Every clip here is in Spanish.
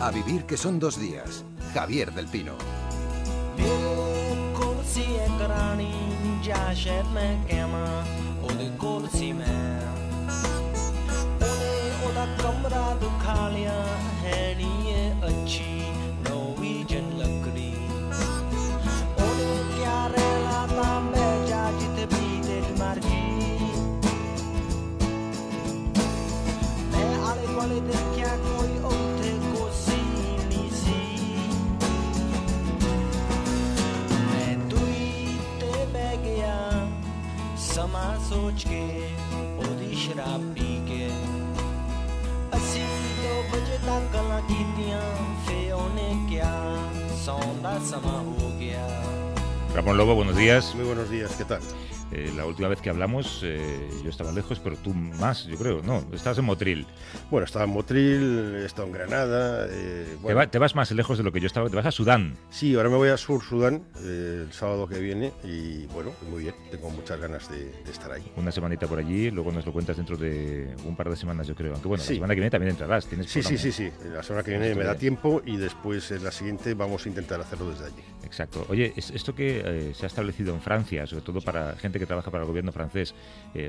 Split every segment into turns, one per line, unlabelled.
A vivir que son 2 días. Javier del Pino.
सोच के ओदी शराब पी के असी तो बजे तक गल्लां कीतियां फे ओने क्या सौंदा समा हो गया।
Ramón Lobo, buenos días.
Muy buenos días, ¿qué tal?
La última vez que hablamos yo estaba lejos, pero tú más, yo creo. No, estabas en Motril.
Bueno, estaba en Motril, he estado en Granada. Bueno.
Te vas más lejos de lo que yo estaba, te vas a Sudán.
Sí, ahora me voy a Sur Sudán el sábado que viene y bueno, muy bien, tengo muchas ganas de estar ahí.
Una semanita por allí, luego nos lo cuentas dentro de un par de semanas, yo creo. Aunque bueno,
sí.
La semana que viene también entrarás.
Sí. La semana que viene me da tiempo y después en la siguiente vamos a intentar hacerlo desde allí.
Exacto. Oye, esto que se ha establecido en Francia, sobre todo para gente que trabaja para el gobierno francés,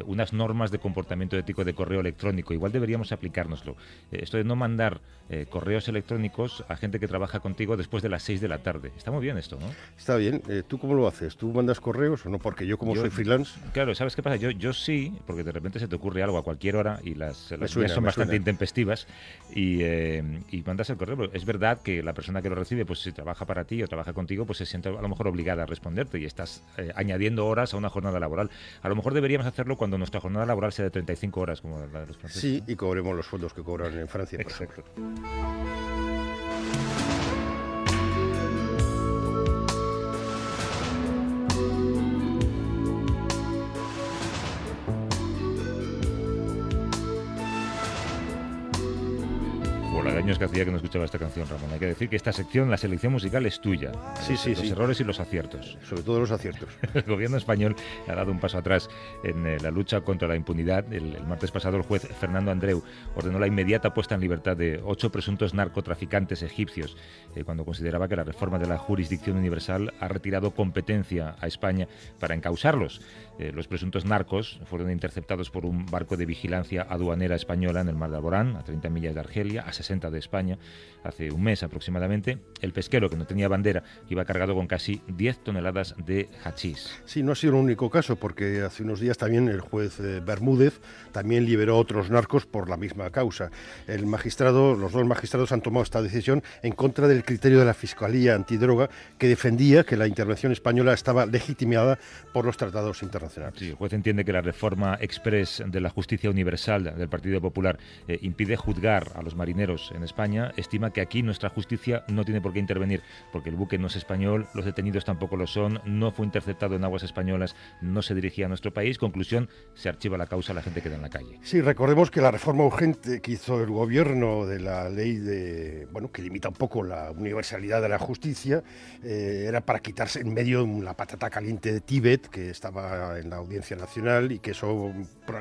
unas normas de comportamiento ético de correo electrónico, igual deberíamos aplicárnoslo. Esto de no mandar correos electrónicos a gente que trabaja contigo después de las 6 de la tarde. Está muy bien esto, ¿no?
Está bien. ¿Tú cómo lo haces? ¿Tú mandas correos o no? Porque yo soy freelance...
Claro, ¿sabes qué pasa? Yo sí, porque de repente se te ocurre algo a cualquier hora y las vías son bastante intempestivas y mandas el correo. Es verdad que la persona que lo recibe, pues si trabaja para ti o trabaja contigo, pues se siente a lo mejor obligada a responderte y estás añadiendo horas a una jornada laboral. A lo mejor deberíamos hacerlo cuando nuestra jornada laboral sea de 35 horas, como la de los franceses.
Sí, y cobremos los sueldos que cobran en Francia, por ejemplo.
Por años que hacía que no escuchaba esta canción, Ramón. Hay que decir que esta sección, la selección musical es tuya. Los errores y los aciertos.
Sobre todo los aciertos.
El gobierno español ha dado un paso atrás en la lucha contra la impunidad. El martes pasado el juez Fernando Andreu ordenó la inmediata puesta en libertad de 8 presuntos narcotraficantes egipcios, cuando consideraba que la reforma de la jurisdicción universal ha retirado competencia a España para encausarlos. Los presuntos narcos fueron interceptados por un barco de vigilancia aduanera española en el mar de Alborán, a 30 millas de Argelia, a 60 de España, hace un mes aproximadamente. El pesquero, que no tenía bandera, iba cargado con casi 10 toneladas de hachís.
Sí, no ha sido el único caso, porque hace unos días también el juez Bermúdez también liberó a otros narcos por la misma causa. Los dos magistrados han tomado esta decisión en contra del criterio de la Fiscalía Antidroga, que defendía que la intervención española estaba legitimada por los tratados internacionales.
Sí, el juez entiende que la reforma express de la justicia universal del Partido Popular impide juzgar a los marineros en España. Estima que aquí nuestra justicia no tiene por qué intervenir, porque el buque no es español, los detenidos tampoco lo son, no fue interceptado en aguas españolas, no se dirigía a nuestro país. Conclusión, se archiva la causa, la gente queda en la calle.
Sí, recordemos que la reforma urgente que hizo el gobierno de la ley que limita un poco la universalidad de la justicia, era para quitarse en medio la patata caliente de Tíbet, que estaba en la Audiencia Nacional y que eso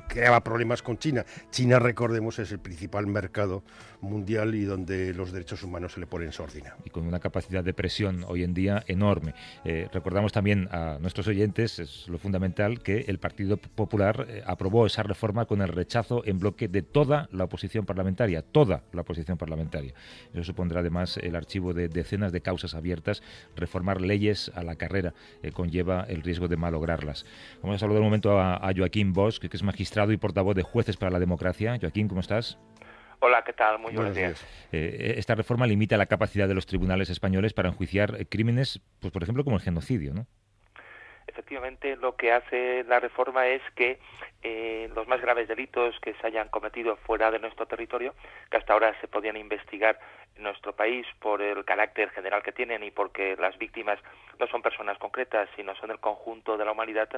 creaba problemas con China. China, recordemos, es el principal mercado mundial y donde los derechos humanos se le ponen sordina.
Y con una capacidad de presión hoy en día enorme. Recordamos también a nuestros oyentes, es lo fundamental, que el Partido Popular aprobó esa reforma con el rechazo en bloque de toda la oposición parlamentaria. Eso supondrá además el archivo de decenas de causas abiertas. Reformar leyes a la carrera conlleva el riesgo de malograrlas. Vamos a saludar un momento a Joaquín Bosch, que es magistrado y portavoz de Jueces para la Democracia. Joaquín, ¿cómo estás?
Hola, ¿qué tal? Muy buenos días.
Esta reforma limita la capacidad de los tribunales españoles para enjuiciar crímenes, pues por ejemplo, como el genocidio, ¿no?
Efectivamente, lo que hace la reforma es que los más graves delitos que se hayan cometido fuera de nuestro territorio, que hasta ahora se podían investigar en nuestro país por el carácter general que tienen y porque las víctimas no son personas concretas, sino son el conjunto de la humanidad,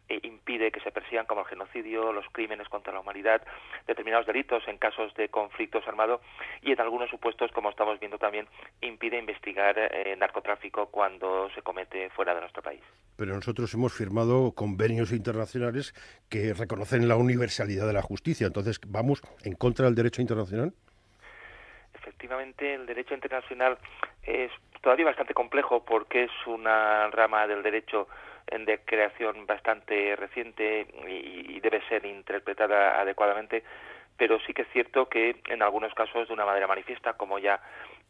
impide que se persigan como el genocidio, los crímenes contra la humanidad, determinados delitos en casos de conflictos armados y en algunos supuestos, como estamos viendo también, impide investigar narcotráfico cuando se comete fuera de nuestro país.
Pero nosotros hemos firmado convenios internacionales que reconocen la universalidad de la justicia. Entonces, ¿vamos en contra del derecho internacional?
efectivamente el derecho internacional es todavía bastante complejo porque es una rama del derecho de creación bastante reciente y debe ser interpretada adecuadamente, pero sí que es cierto que en algunos casos de una manera manifiesta, como ya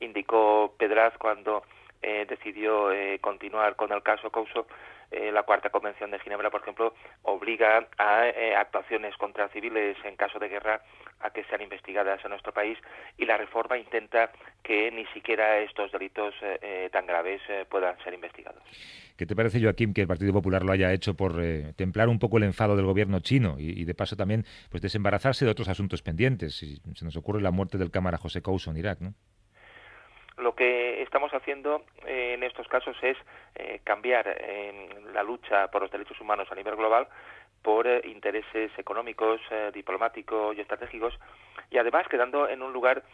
indicó Pedraz cuando decidió continuar con el caso Couso. La Cuarta Convención de Ginebra, por ejemplo, obliga a actuaciones contra civiles en caso de guerra a que sean investigadas en nuestro país, y la reforma intenta que ni siquiera estos delitos tan graves puedan ser investigados.
¿Qué te parece, Joaquín, que el Partido Popular lo haya hecho por templar un poco el enfado del gobierno chino y de paso también pues desembarazarse de otros asuntos pendientes? Si se nos ocurre la muerte del cámara José Couso en Irak, ¿no?
Lo que estamos haciendo en estos casos es cambiar la lucha por los derechos humanos a nivel global por intereses económicos, diplomáticos y estratégicos, y además quedando en un lugar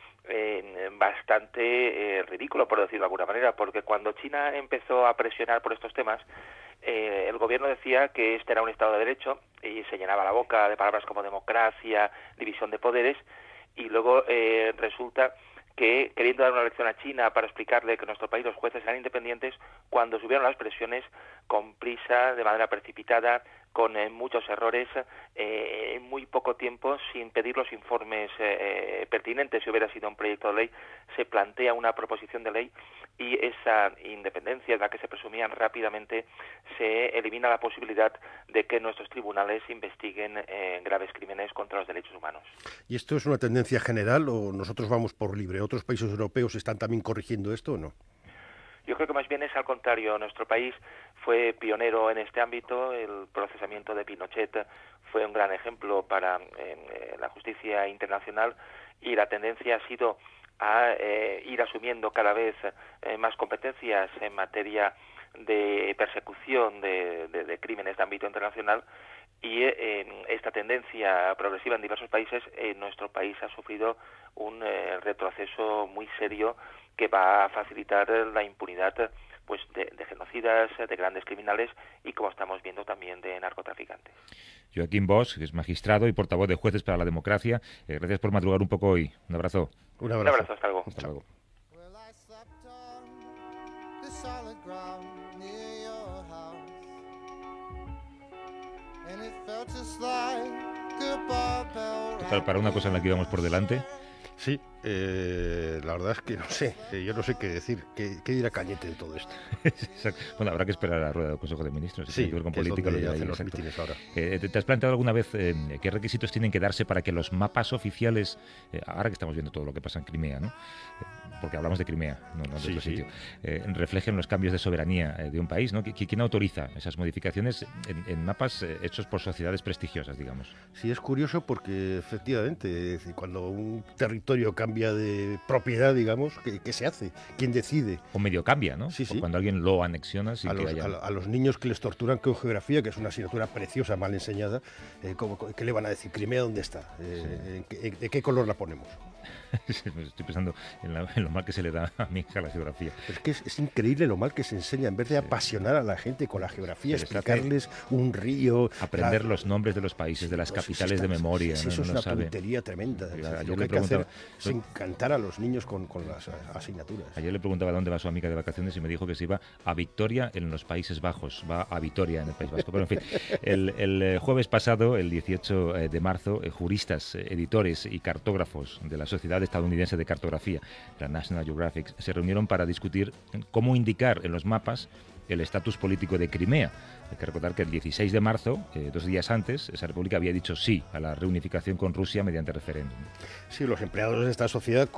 bastante ridículo, por decirlo de alguna manera, porque cuando China empezó a presionar por estos temas, el gobierno decía que este era un Estado de Derecho y se llenaba la boca de palabras como democracia, división de poderes, y luego resulta que, queriendo dar una lección a China para explicarle que en nuestro país los jueces eran independientes, cuando subieron las presiones con prisa, de manera precipitada, con muchos errores, en muy poco tiempo, sin pedir los informes pertinentes. Si hubiera sido un proyecto de ley, se plantea una proposición de ley y esa independencia de la que se presumían rápidamente se elimina la posibilidad de que nuestros tribunales investiguen graves crímenes contra los derechos humanos.
¿Y esto es una tendencia general o nosotros vamos por libre? ¿Otros países europeos están también corrigiendo esto o no?
Yo creo que más bien es al contrario. Nuestro país fue pionero en este ámbito. El procesamiento de Pinochet fue un gran ejemplo para la justicia internacional, y la tendencia ha sido a ir asumiendo cada vez más competencias en materia de persecución de crímenes de ámbito internacional, y esta tendencia progresiva en diversos países, nuestro país ha sufrido un retroceso muy serio que va a facilitar la impunidad pues de genocidas, de grandes criminales y, como estamos viendo, también de narcotraficantes.
Joaquín Bosch, que es magistrado y portavoz de Jueces para la Democracia, gracias por madrugar un poco hoy. Un abrazo.
Un abrazo,
hasta luego.
Hasta luego. Total, para una cosa en la que íbamos por delante.
Sí, la verdad es que no sé, yo no sé qué decir, qué dirá Cañete de todo esto.
Bueno, habrá que esperar a la rueda del Consejo de Ministros,
sí,
que ver con política, lo
hacen los mítines ahora.
¿Te has planteado alguna vez qué requisitos tienen que darse para que los mapas oficiales, ahora que estamos viendo todo lo que pasa en Crimea, ¿no? Porque hablamos de Crimea, no de otro sitio, reflejen los cambios de soberanía de un país, ¿no? ¿Quién autoriza esas modificaciones en mapas hechos por sociedades prestigiosas, digamos?
Sí, es curioso porque efectivamente, cuando un territorio cambia de propiedad, digamos, ¿qué se hace? ¿Quién decide?
O medio cambia, ¿no?
Sí, sí.
Cuando alguien lo anexiona sin que haya...
A los niños que les torturan con geografía, que es una asignatura preciosa, mal enseñada, ¿qué le van a decir? ¿Crimea dónde está? ¿De qué color la ponemos?
Estoy pensando en lo mal que se le da a mi hija la geografía.
Pero es que es increíble lo mal que se enseña. En vez de apasionar a la gente con la geografía, explicarles un río...
Aprender los nombres de los países, de las capitales de memoria.
Sí, eso es una tontería tremenda. Lo que hay que hacer es encantar a los niños con las asignaturas.
Ayer le preguntaba dónde va su amiga de vacaciones y me dijo que se iba a Victoria en los Países Bajos. Va a Vitoria en el País Vasco. Pero en fin, el jueves pasado, el 18 de marzo, juristas, editores y cartógrafos de la Sociedad Estadounidense de Cartografía, la National Geographic, se reunieron para discutir cómo indicar en los mapas el estatus político de Crimea. Hay que recordar que el 16 de marzo, 2 días antes, esa república había dicho sí a la reunificación con Rusia mediante referéndum.
Sí, los empleados de esta sociedad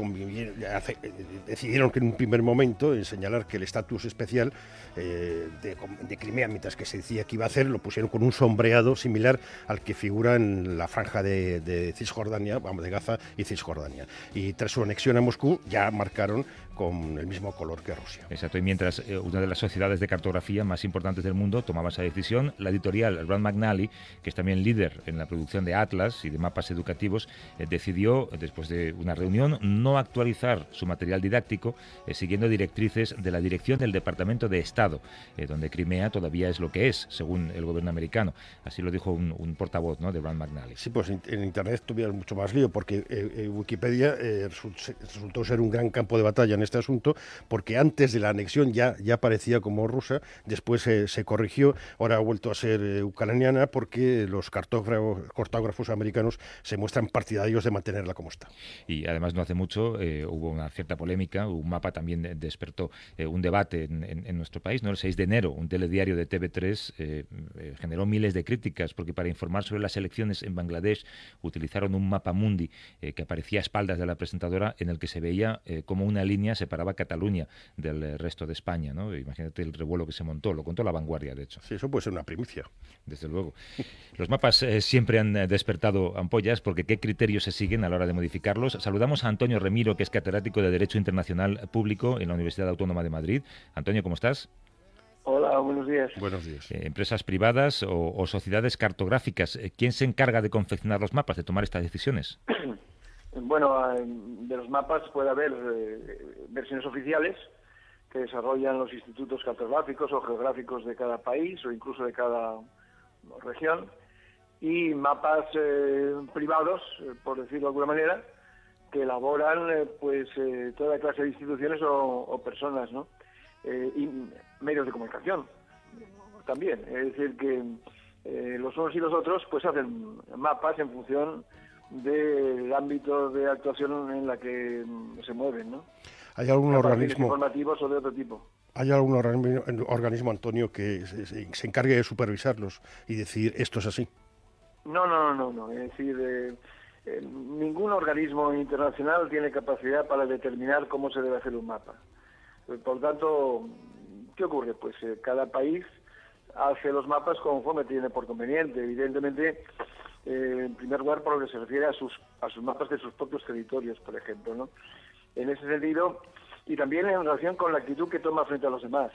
decidieron que en un primer momento en señalar que el estatus especial de Crimea, mientras que se decía que iba a hacer, lo pusieron con un sombreado similar al que figura en la franja de Cisjordania, vamos, de Gaza y Cisjordania. Y tras su anexión a Moscú ya marcaron con el mismo color que Rusia.
Exacto, y mientras una de las sociedades de cartografía más importantes del mundo tomaba esa decisión. La editorial Rand McNally, que es también líder en la producción de atlas y de mapas educativos, decidió, después de una reunión, no actualizar su material didáctico, siguiendo directrices de la dirección del Departamento de Estado, donde Crimea todavía es lo que es, según el gobierno americano. Así lo dijo un portavoz, ¿no?, de Rand McNally.
Sí, pues en Internet tuvieron mucho más lío, porque Wikipedia resultó ser un gran campo de batalla en este asunto, porque antes de la anexión ya parecía como rusa, después se corrigió, ahora ha vuelto a ser ucraniana, porque los cartógrafos americanos se muestran partidarios de mantenerla como está.
Y además no hace mucho hubo una cierta polémica, un mapa también despertó un debate en nuestro país, ¿no? El 6 de enero, un telediario de TV3 generó miles de críticas, porque para informar sobre las elecciones en Bangladesh utilizaron un mapa mundi que aparecía a espaldas de la presentadora, en el que se veía como una línea separaba Cataluña del resto de España, ¿no? Imagínate el revuelo que se montó, lo contó La Vanguardia, de hecho.
Sí, eso puede ser una primicia.
Desde luego. Los mapas siempre han despertado ampollas, porque ¿qué criterios se siguen a la hora de modificarlos? Saludamos a Antonio Remiro, que es catedrático de Derecho Internacional Público en la Universidad Autónoma de Madrid. Antonio, ¿cómo estás?
Hola, buenos días.
Buenos días.
Empresas privadas o sociedades cartográficas, ¿quién se encarga de confeccionar los mapas, de tomar estas decisiones?
Bueno, de los mapas puede haber versiones oficiales que desarrollan los institutos cartográficos o geográficos de cada país o incluso de cada región, y mapas privados, por decirlo de alguna manera, que elaboran toda clase de instituciones o personas, ¿no? Y medios de comunicación también. Es decir, que los unos y los otros pues hacen mapas en función del ámbito de actuación en la que se mueven, ¿no?
¿Hay algún organismo
informativos o de otro tipo?
¿Hay algún organismo, Antonio, que se encargue de supervisarlos y decir esto es así?
No. Es decir, ningún organismo internacional tiene capacidad para determinar cómo se debe hacer un mapa. Por tanto, ¿qué ocurre? Pues cada país hace los mapas conforme tiene por conveniente. Evidentemente, en primer lugar, por lo que se refiere a sus mapas de sus propios territorios, por ejemplo, ¿no? En ese sentido, y también en relación con la actitud que toma frente a los demás.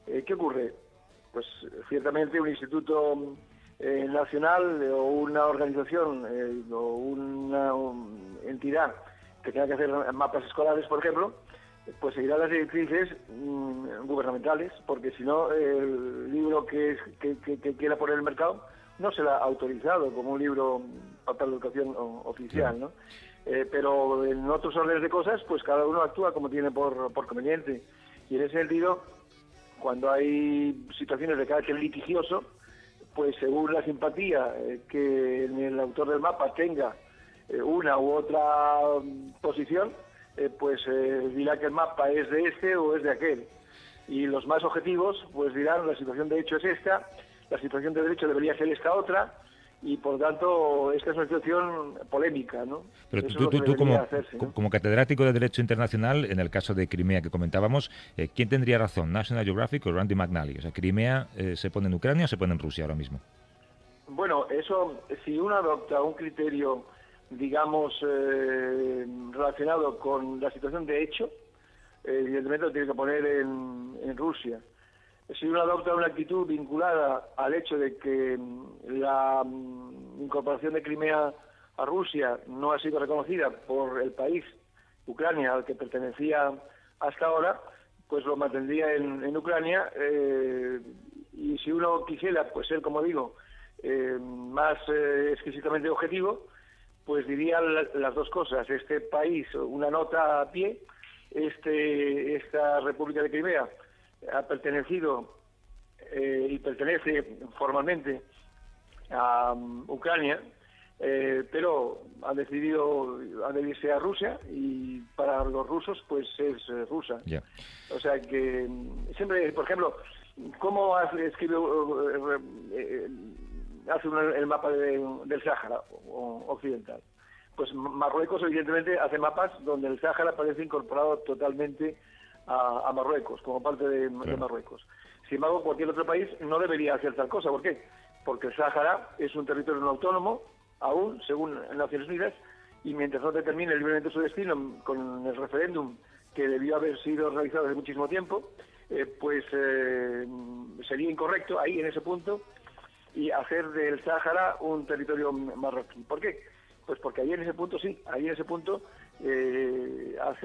¿Qué ocurre? Pues ciertamente un instituto nacional o una organización o una entidad que tenga que hacer mapas escolares, por ejemplo, pues seguirá las directrices gubernamentales, porque si no, el libro que quiera poner en el mercado no será autorizado como un libro para la educación oficial, ¿no? Pero en otros órdenes de cosas, pues cada uno actúa como tiene por conveniente. Y en ese sentido, cuando hay situaciones de carácter litigioso, pues según la simpatía que el autor del mapa tenga una u otra posición, pues dirá que el mapa es de este o es de aquel. Y los más objetivos pues dirán la situación de hecho es esta, la situación de derecho debería ser esta otra, y por tanto esta es una situación polémica, ¿no?
Pero tú como catedrático de Derecho Internacional, en el caso de Crimea que comentábamos, ¿quién tendría razón? ¿National Geographic o Randy McNally? O sea, ¿Crimea se pone en Ucrania o se pone en Rusia ahora mismo?
Bueno, eso, si uno adopta un criterio, digamos, relacionado con la situación de hecho, evidentemente lo tiene que poner en Rusia. Si uno adopta una actitud vinculada al hecho de que la incorporación de Crimea a Rusia no ha sido reconocida por el país, Ucrania, al que pertenecía hasta ahora, pues lo mantendría en Ucrania, y si uno quisiera pues ser, como digo, más exquisitamente objetivo, pues diría las dos cosas. Este país, una nota a pie, esta República de Crimea ha pertenecido y pertenece formalmente a Ucrania, pero ha decidido adherirse a Rusia, y para los rusos pues es rusa.
Yeah.
O sea que siempre, por ejemplo, ¿cómo hace el mapa del Sáhara occidental? Pues Marruecos evidentemente hace mapas donde el Sáhara aparece incorporado totalmente a Marruecos, como parte de Marruecos. Sin embargo, cualquier otro país no debería hacer tal cosa. ¿Por qué? Porque el Sáhara es un territorio no autónomo, aún, según Naciones Unidas, y mientras no determine libremente su destino con el referéndum que debió haber sido realizado hace muchísimo tiempo, sería incorrecto ahí en ese punto y hacer del Sáhara un territorio marroquí. ¿Por qué? Pues porque ahí en ese punto hacer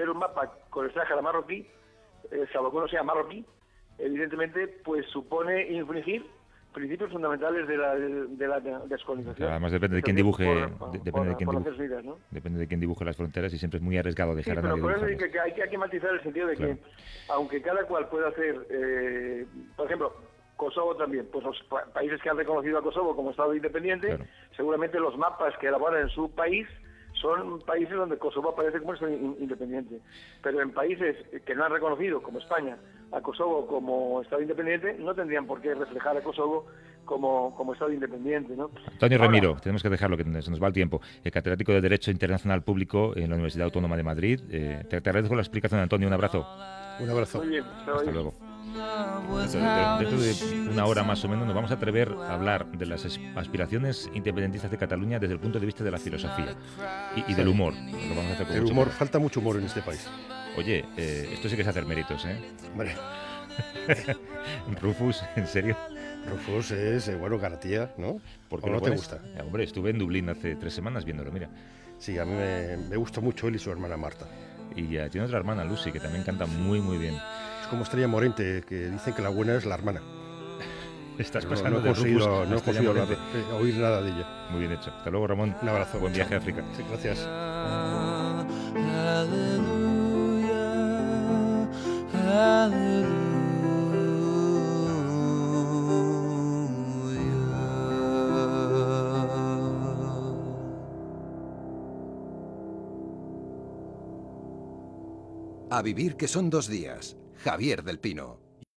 un mapa con el Sáhara marroquí, salvo que uno sea marroquí, evidentemente pues supone infringir principios fundamentales de la descolonización.
Claro, además depende de quién dibuje,
depende
de quién dibuje las fronteras, y siempre es muy arriesgado dejar a nadie
pero por eso
dibujarlas.
hay que matizar el sentido de que, aunque cada cual pueda hacer, por ejemplo, Kosovo también, pues los países que han reconocido a Kosovo como Estado independiente, seguramente los mapas que elaboran en su país son países donde Kosovo aparece como Estado independiente. Pero en países que no han reconocido, como España, a Kosovo como Estado independiente, no tendrían por qué reflejar a Kosovo como Estado independiente, ¿no?
Antonio Ramiro, tenemos que dejarlo, que se nos va el tiempo. Catedrático de Derecho Internacional Público en la Universidad Autónoma de Madrid. Te agradezco la explicación, Antonio. Un abrazo.
Un abrazo.
Muy bien,
hasta luego. Dentro de una hora más o menos nos vamos a atrever a hablar de las aspiraciones independentistas de Cataluña desde el punto de vista de la filosofía y del humor. Lo vamos a hacer con
el
mucho
humor, falta mucho humor en este país.
Oye, esto sí que es hacer méritos, ¿eh?
Hombre.
Rufus, ¿en serio?
Rufus es, García, ¿no?
¿Por qué
no
lo
te
pones?
gusta?
Hombre, estuve en Dublín hace 3 semanas viéndolo, mira.
Sí, a mí me gusta mucho él y su hermana Marta.
Y tiene otra hermana, Lucy, que también canta muy, muy bien.
Es como Estrella Morente, que dicen que la buena es la hermana.
Estás
Pero
pasando
no he conseguido
Morente.
oír nada de ella.
Muy bien hecho. Hasta luego, Ramón.
Un abrazo.
Buen viaje a África.
Sí, gracias.
A vivir que son 2 días. Javier del Pino.